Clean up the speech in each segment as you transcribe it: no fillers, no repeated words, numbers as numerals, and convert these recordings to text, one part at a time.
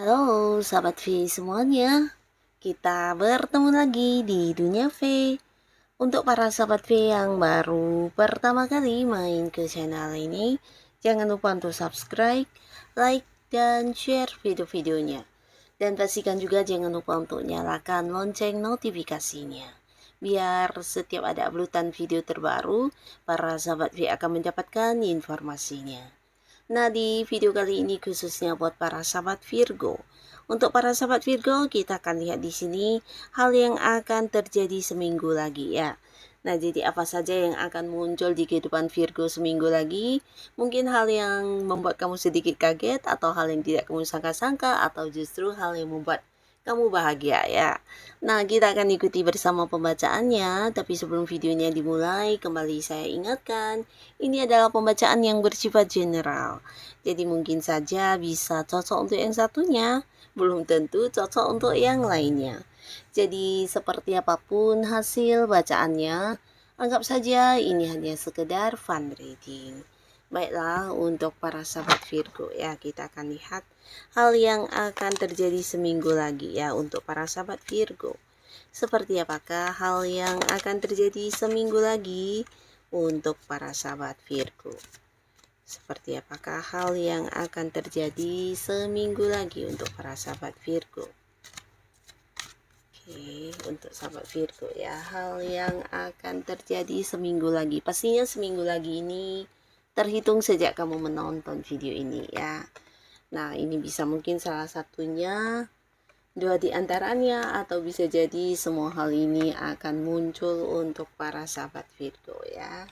Halo sahabat V semuanya, kita bertemu lagi di Dunia V. Untuk para sahabat V yang baru pertama kali main ke channel ini, jangan lupa untuk subscribe, like, dan share video-videonya. Dan pastikan juga jangan lupa untuk nyalakan lonceng notifikasinya. Biar setiap ada uploadan video terbaru, para sahabat V akan mendapatkan informasinya. Nah, di video kali ini khususnya buat para sahabat Virgo. Untuk para sahabat Virgo, kita akan lihat di sini hal yang akan terjadi seminggu lagi ya. Nah, jadi apa saja yang akan muncul di kehidupan Virgo seminggu lagi? Mungkin hal yang membuat kamu sedikit kaget, atau hal yang tidak kamu sangka-sangka, atau justru hal yang membuat kamu bahagia ya. Nah, kita akan ikuti bersama pembacaannya. Tapi sebelum videonya dimulai, kembali saya ingatkan, ini adalah pembacaan yang bersifat general. Jadi mungkin saja bisa cocok untuk yang satunya, belum tentu cocok untuk yang lainnya. Jadi seperti apapun hasil bacaannya, anggap saja ini hanya sekedar fun reading. Baiklah, untuk para sahabat Virgo ya, kita akan lihat hal yang akan terjadi seminggu lagi ya untuk para sahabat Virgo. Seperti apakah hal yang akan terjadi seminggu lagi untuk para sahabat Virgo? Seperti apakah hal yang akan terjadi seminggu lagi untuk para sahabat Virgo? Oke, untuk sahabat Virgo ya, hal yang akan terjadi seminggu lagi. Pastinya seminggu lagi ini terhitung sejak kamu menonton video ini ya. Nah, ini bisa mungkin salah satunya, dua di antaranya, atau bisa jadi semua hal ini akan muncul untuk para sahabat Virgo ya.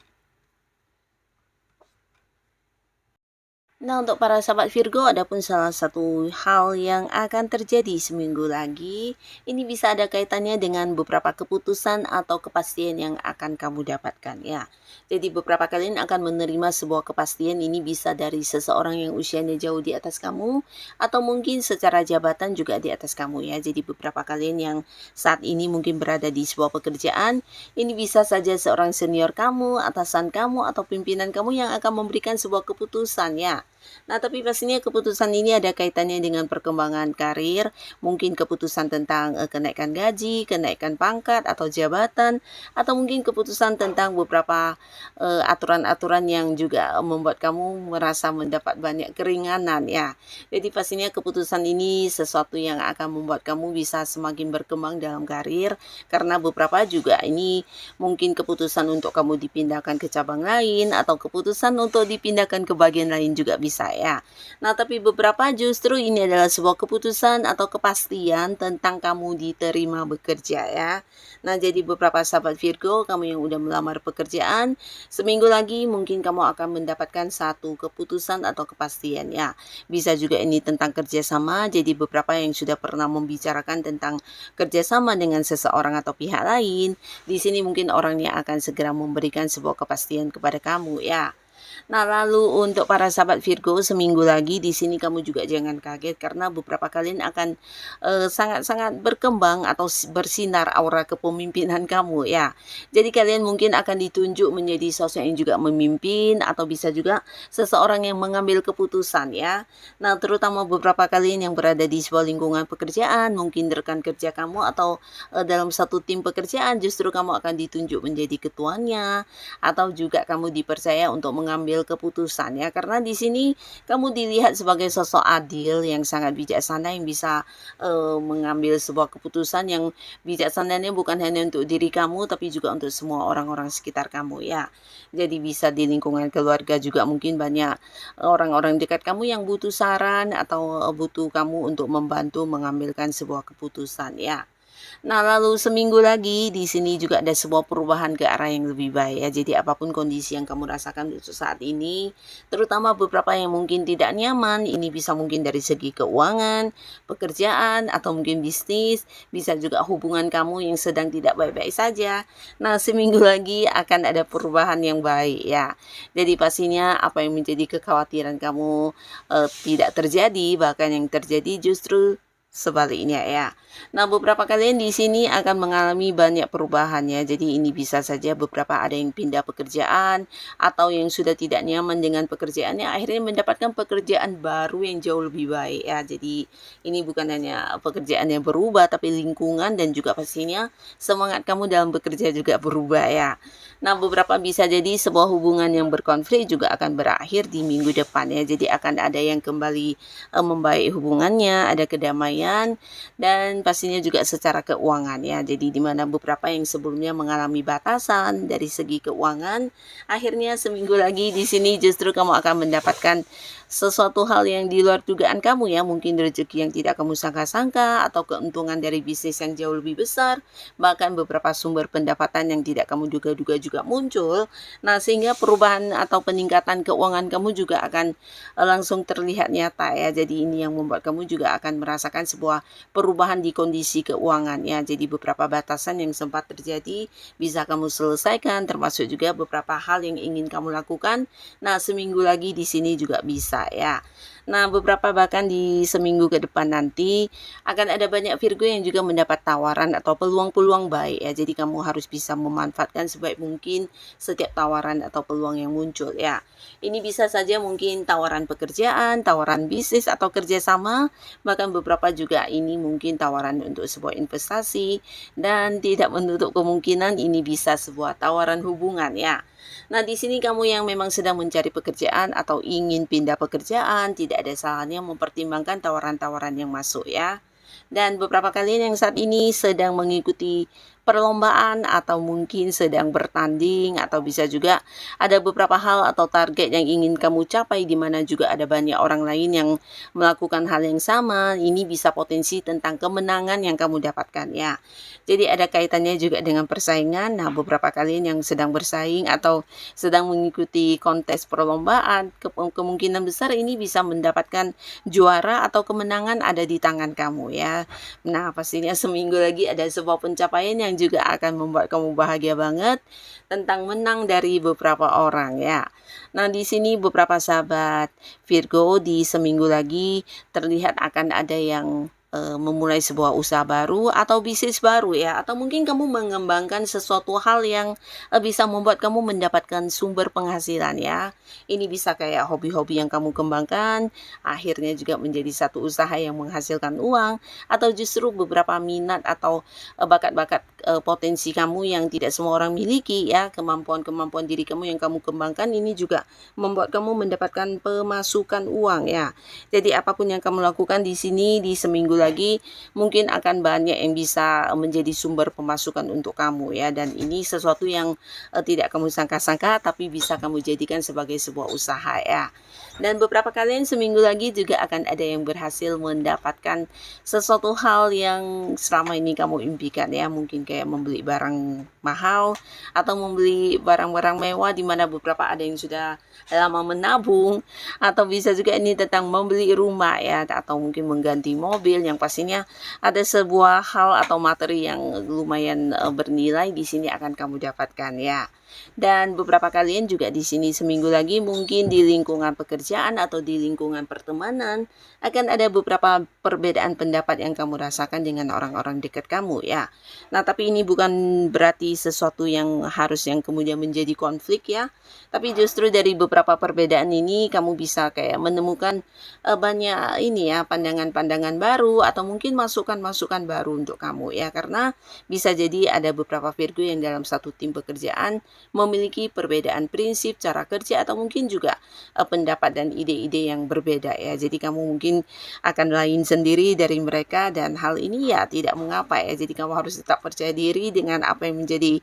Nah, untuk para sahabat Virgo, ada pun salah satu hal yang akan terjadi seminggu lagi. Ini bisa ada kaitannya dengan beberapa keputusan atau kepastian yang akan kamu dapatkan ya. Jadi beberapa kalian akan menerima sebuah kepastian, ini bisa dari seseorang yang usianya jauh di atas kamu, atau mungkin secara jabatan juga di atas kamu ya. Jadi beberapa kalian yang saat ini mungkin berada di sebuah pekerjaan, ini bisa saja seorang senior kamu, atasan kamu, atau pimpinan kamu yang akan memberikan sebuah keputusan ya. Nah, tapi pastinya keputusan ini ada kaitannya dengan perkembangan karir, mungkin keputusan tentang kenaikan gaji, kenaikan pangkat atau jabatan, atau mungkin keputusan tentang beberapa aturan-aturan yang juga membuat kamu merasa mendapat banyak keringanan ya. Jadi pastinya keputusan ini sesuatu yang akan membuat kamu bisa semakin berkembang dalam karir, karena beberapa juga ini mungkin keputusan untuk kamu dipindahkan ke cabang lain, atau keputusan untuk dipindahkan ke bagian lain juga bisa ya. Nah, tapi beberapa justru ini adalah sebuah keputusan atau kepastian tentang kamu diterima bekerja ya. Nah, jadi beberapa sahabat Virgo, kamu yang udah melamar pekerjaan, seminggu lagi mungkin kamu akan mendapatkan satu keputusan atau kepastian ya. Bisa juga ini tentang kerjasama, jadi beberapa yang sudah pernah membicarakan tentang kerjasama dengan seseorang atau pihak lain, di sini mungkin orangnya akan segera memberikan sebuah kepastian kepada kamu ya. Nah, lalu untuk para sahabat Virgo, seminggu lagi di sini kamu juga jangan kaget, karena beberapa kalian akan sangat-sangat berkembang atau bersinar aura kepemimpinan kamu ya. Jadi kalian mungkin akan ditunjuk menjadi sosok yang juga memimpin, atau bisa juga seseorang yang mengambil keputusan ya. Nah, terutama beberapa kalian yang berada di sebuah lingkungan pekerjaan, mungkin rekan kerja kamu atau dalam satu tim pekerjaan, justru kamu akan ditunjuk menjadi ketuanya, atau juga kamu dipercaya untuk mengambil keputusan ya, karena di sini kamu dilihat sebagai sosok adil yang sangat bijaksana, yang bisa mengambil sebuah keputusan yang bijaksananya bukan hanya untuk diri kamu, tapi juga untuk semua orang-orang sekitar kamu ya. Jadi bisa di lingkungan keluarga juga mungkin banyak orang-orang dekat kamu yang butuh saran, atau butuh kamu untuk membantu mengambilkan sebuah keputusan ya. Nah, lalu seminggu lagi di sini juga ada sebuah perubahan ke arah yang lebih baik ya. Jadi apapun kondisi yang kamu rasakan untuk saat ini, terutama beberapa yang mungkin tidak nyaman, ini bisa mungkin dari segi keuangan, pekerjaan, atau mungkin bisnis, bisa juga hubungan kamu yang sedang tidak baik-baik saja. Nah, seminggu lagi akan ada perubahan yang baik ya. Jadi pastinya apa yang menjadi kekhawatiran kamu tidak terjadi, bahkan yang terjadi justru sebaliknya ya. Nah, beberapa kalian di sini akan mengalami banyak perubahan ya. Jadi ini bisa saja beberapa ada yang pindah pekerjaan atau yang sudah tidak nyaman dengan pekerjaannya akhirnya mendapatkan pekerjaan baru yang jauh lebih baik ya. Jadi ini bukan hanya pekerjaan yang berubah tapi lingkungan dan juga pastinya semangat kamu dalam bekerja juga berubah ya. Nah, beberapa bisa jadi sebuah hubungan yang berkonflik juga akan berakhir di minggu depan ya. Jadi akan ada yang kembali membaik hubungannya, ada kedamaian dan pastinya juga secara keuangan ya. Jadi di mana beberapa yang sebelumnya mengalami batasan dari segi keuangan, akhirnya seminggu lagi di sini justru kamu akan mendapatkan sesuatu hal yang di luar dugaan kamu ya, mungkin rezeki yang tidak kamu sangka-sangka atau keuntungan dari bisnis yang jauh lebih besar, bahkan beberapa sumber pendapatan yang tidak kamu duga-duga juga muncul. Nah, sehingga perubahan atau peningkatan keuangan kamu juga akan langsung terlihat nyata ya. Jadi ini yang membuat kamu juga akan merasakan sebuah perubahan di kondisi keuangan ya. Jadi beberapa batasan yang sempat terjadi bisa kamu selesaikan, termasuk juga beberapa hal yang ingin kamu lakukan. Nah, seminggu lagi di sini juga bisa ya. Nah, beberapa bahkan di seminggu ke depan nanti akan ada banyak Virgo yang juga mendapat tawaran atau peluang-peluang baik ya. Jadi kamu harus bisa memanfaatkan sebaik mungkin setiap tawaran atau peluang yang muncul ya. Ini bisa saja mungkin tawaran pekerjaan, tawaran bisnis atau kerjasama, bahkan beberapa juga ini mungkin tawaran untuk sebuah investasi dan tidak menutup kemungkinan ini bisa sebuah tawaran hubungan ya. Nah, di sini kamu yang memang sedang mencari pekerjaan atau ingin pindah pekerjaan, tidak ada salahnya mempertimbangkan tawaran-tawaran yang masuk ya. Dan beberapa kalian yang saat ini sedang mengikuti perlombaan atau mungkin sedang bertanding atau bisa juga ada beberapa hal atau target yang ingin kamu capai di mana juga ada banyak orang lain yang melakukan hal yang sama. Ini bisa potensi tentang kemenangan yang kamu dapatkan ya. Jadi ada kaitannya juga dengan persaingan. Nah, beberapa kalian yang sedang bersaing atau sedang mengikuti kontes perlombaan, kemungkinan besar ini bisa mendapatkan juara atau kemenangan ada di tangan kamu ya. Nah, pastinya seminggu lagi ada sebuah pencapaian yang juga akan membuat kamu bahagia banget tentang menang dari beberapa orang ya. Nah, di sini beberapa sahabat Virgo di seminggu lagi terlihat akan ada yang memulai sebuah usaha baru atau bisnis baru ya, atau mungkin kamu mengembangkan sesuatu hal yang bisa membuat kamu mendapatkan sumber penghasilan ya. Ini bisa kayak hobi-hobi yang kamu kembangkan akhirnya juga menjadi satu usaha yang menghasilkan uang, atau justru beberapa minat atau bakat-bakat potensi kamu yang tidak semua orang miliki ya, kemampuan-kemampuan diri kamu yang kamu kembangkan ini juga membuat kamu mendapatkan pemasukan uang ya. Jadi apapun yang kamu lakukan di sini di seminggu lagi mungkin akan banyak yang bisa menjadi sumber pemasukan untuk kamu ya, dan ini sesuatu yang tidak kamu sangka-sangka tapi bisa kamu jadikan sebagai sebuah usaha ya. Dan beberapa kalian seminggu lagi juga akan ada yang berhasil mendapatkan sesuatu hal yang selama ini kamu impikan ya, mungkin kayak membeli barang mahal atau membeli barang-barang mewah di mana beberapa ada yang sudah lama menabung, atau bisa juga ini tentang membeli rumah ya, atau mungkin mengganti mobil yang pastinya ada sebuah hal atau materi yang lumayan bernilai di sini akan kamu dapatkan ya. Dan beberapa kalian juga di sini seminggu lagi mungkin di lingkungan pekerjaan atau di lingkungan pertemanan akan ada beberapa perbedaan pendapat yang kamu rasakan dengan orang-orang dekat kamu ya. Nah, tapi ini bukan berarti sesuatu yang harus yang kemudian menjadi konflik ya. Tapi justru dari beberapa perbedaan ini kamu bisa kayak menemukan banyak ini ya, pandangan-pandangan baru atau mungkin masukan-masukan baru untuk kamu ya, karena bisa jadi ada beberapa Virgo yang dalam satu tim pekerjaan memiliki perbedaan prinsip, cara kerja, atau mungkin juga pendapat dan ide-ide yang berbeda ya. Jadi kamu mungkin akan lain sendiri dari mereka dan hal ini ya tidak mengapa ya. Jadi kamu harus tetap percaya diri dengan apa yang menjadi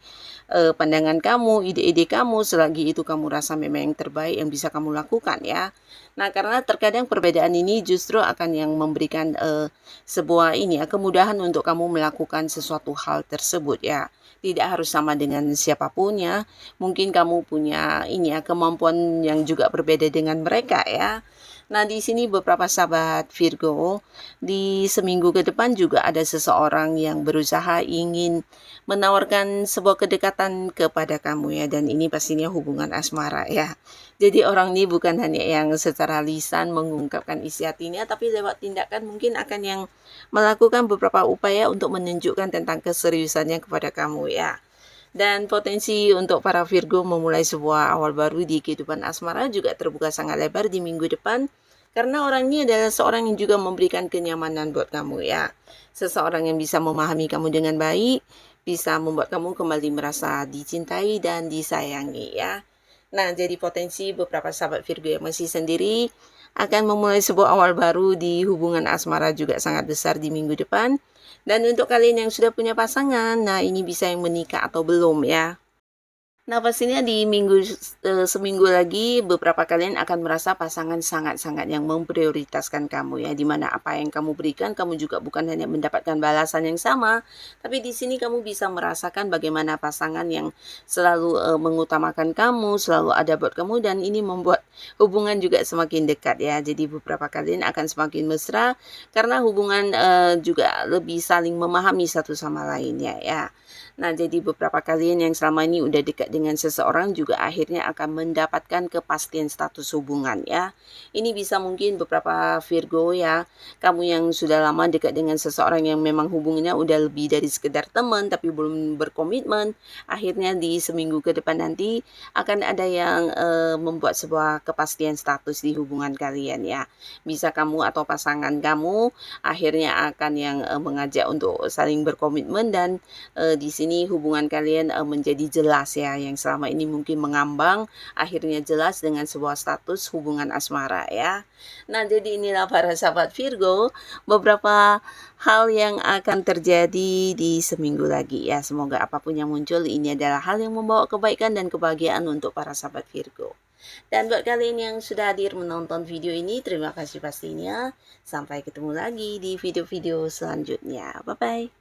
pandangan kamu, ide-ide kamu, selagi itu kamu rasa memang yang terbaik yang bisa kamu lakukan ya. Nah, karena terkadang perbedaan ini justru akan yang memberikan sebuah kemudahan untuk kamu melakukan sesuatu hal tersebut ya. Tidak harus sama dengan siapapun ya. Mungkin kamu punya kemampuan yang juga berbeda dengan mereka ya. Nah, di sini beberapa sahabat Virgo, di seminggu ke depan juga ada seseorang yang berusaha ingin menawarkan sebuah kedekatan kepada kamu ya, dan ini pastinya hubungan asmara ya. Jadi orang ini bukan hanya yang secara lisan mengungkapkan isi hatinya, tapi lewat tindakan mungkin akan yang melakukan beberapa upaya untuk menunjukkan tentang keseriusannya kepada kamu ya. Dan potensi untuk para Virgo memulai sebuah awal baru di kehidupan asmara juga terbuka sangat lebar di minggu depan. Karena orang ini adalah seorang yang juga memberikan kenyamanan buat kamu ya. Seseorang yang bisa memahami kamu dengan baik, bisa membuat kamu kembali merasa dicintai dan disayangi ya. Nah, jadi potensi beberapa sahabat Virgo yang masih sendiri akan memulai sebuah awal baru di hubungan asmara juga sangat besar di minggu depan. Dan untuk kalian yang sudah punya pasangan, nah ini bisa yang menikah atau belum ya. Nah, pastinya di seminggu lagi beberapa kalian akan merasa pasangan sangat-sangat yang memprioritaskan kamu ya, di mana apa yang kamu berikan kamu juga bukan hanya mendapatkan balasan yang sama, tapi di sini kamu bisa merasakan bagaimana pasangan yang selalu mengutamakan kamu, selalu ada buat kamu, dan ini membuat hubungan juga semakin dekat ya. Jadi beberapa kalian akan semakin mesra karena hubungan juga lebih saling memahami satu sama lainnya ya. Nah, jadi beberapa kalian yang selama ini udah dekat dengan seseorang juga akhirnya akan mendapatkan kepastian status hubungan ya. Ini bisa mungkin beberapa Virgo ya, kamu yang sudah lama dekat dengan seseorang yang memang hubungannya udah lebih dari sekedar teman tapi belum berkomitmen, akhirnya di seminggu ke depan nanti akan ada yang membuat sebuah kepastian status di hubungan kalian ya. Bisa kamu atau pasangan kamu akhirnya akan yang mengajak untuk saling berkomitmen, dan di sini hubungan kalian menjadi jelas ya, yang selama ini mungkin mengambang akhirnya jelas dengan sebuah status hubungan asmara ya. Nah, jadi inilah para sahabat Virgo beberapa hal yang akan terjadi di seminggu lagi ya. Semoga apapun yang muncul ini adalah hal yang membawa kebaikan dan kebahagiaan untuk para sahabat Virgo. Dan buat kalian yang sudah hadir menonton video ini, terima kasih pastinya. Sampai ketemu lagi di video-video selanjutnya. Bye-bye.